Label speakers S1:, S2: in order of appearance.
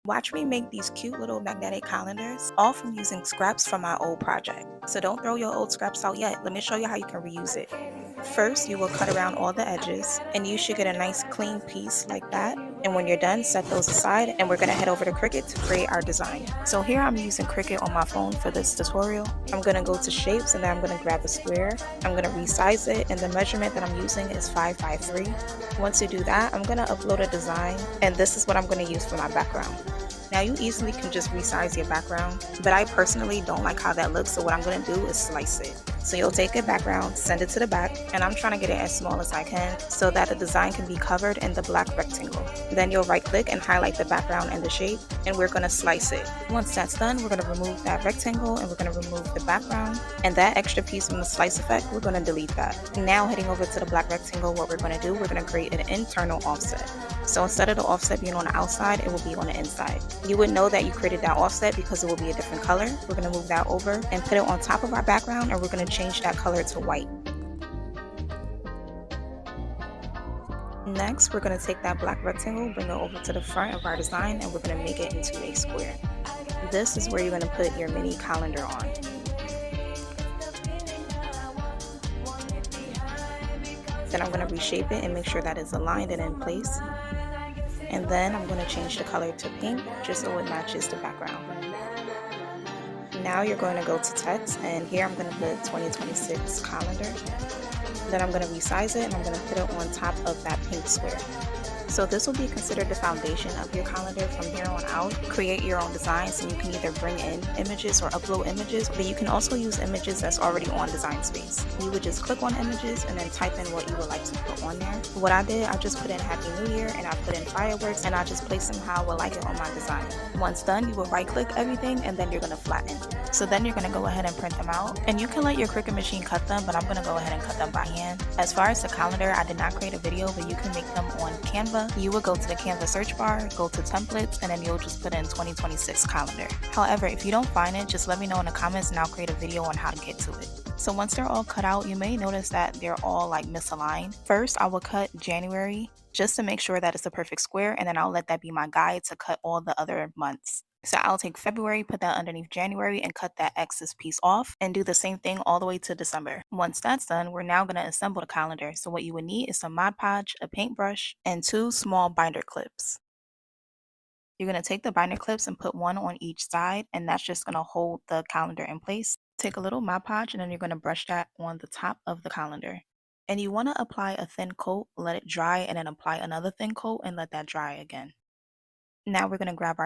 S1: Watch me make these cute little magnetic calendars, all from using scraps from my old project. So don't throw your old scraps out yet. Let me show you how you can reuse it. First, you will cut around all the edges, and you should get a nice clean piece like that. And when you're done, set those aside, and we're gonna head over to Cricut to create our design. So here I'm using Cricut on my phone for this tutorial. I'm gonna go to shapes, and then I'm gonna grab a square. I'm gonna resize it, and the measurement that I'm using is 5 by 3. Once you do that, I'm gonna upload a design, and this is what I'm gonna use for my background. Now you easily can just resize your background, but I personally don't like how that looks, so what I'm going to do is slice it. So you'll take a background, send it to the back, and I'm trying to get it as small as I can so that the design can be covered in the black rectangle. Then you'll right click and highlight the background and the shape, and we're going to slice it. Once that's done, we're going to remove that rectangle and we're going to remove the background, and that extra piece from the slice effect, we're going to delete that. Now heading over to the black rectangle, what we're going to do, we're going to create an internal offset. So instead of the offset being on the outside, it will be on the inside. You would know that you created that offset because it will be a different color. We're going to move that over and put it on top of our background, and we're going to change that color to white. Next, we're going to take that black rectangle, bring it over to the front of our design, and we're going to make it into a square. This is where you're going to put your mini calendar on. Then I'm going to reshape it and make sure that it's aligned and in place. And then I'm going to change the color to pink just so it matches the background. Now you're going to go to text, and here I'm going to put 2026 calendar. Then I'm going to resize it and I'm going to put it on top of that pink square. So this will be considered the foundation of your calendar from here on out. Create your own designs, so you can either bring in images or upload images, but you can also use images that's already on Design Space. You would just click on images and then type in what you would like to put on there. What I did, I just put in Happy New Year and I put in fireworks, and I just placed them how I would like it on my design. Once done, you will right click everything and then you're going to flatten. So then you're going to go ahead and print them out, and you can let your Cricut machine cut them, but I'm going to go ahead and cut them by hand. As far as the calendar, I did not create a video, but you can make them on Canva. You would go to the Canva search bar, go to templates, and then you'll just put in 2026 calendar. However, if you don't find it, just let me know in the comments and I'll create a video on how to get to it. So once they're all cut out, you may notice that they're all like misaligned. First, I will cut January just to make sure that it's a perfect square, and then I'll let that be my guide to cut all the other months. So I'll take February, put that underneath January, and cut that excess piece off, and do the same thing all the way to December. Once that's done, we're now going to assemble the calendar. So what you would need is some Mod Podge, a paintbrush, and 2 small binder clips. You're going to take the binder clips and put one on each side, and that's just going to hold the calendar in place. Take a little Mod Podge, and then you're going to brush that on the top of the calendar. And you want to apply a thin coat, let it dry, and then apply another thin coat and let that dry again. Now we're going to grab our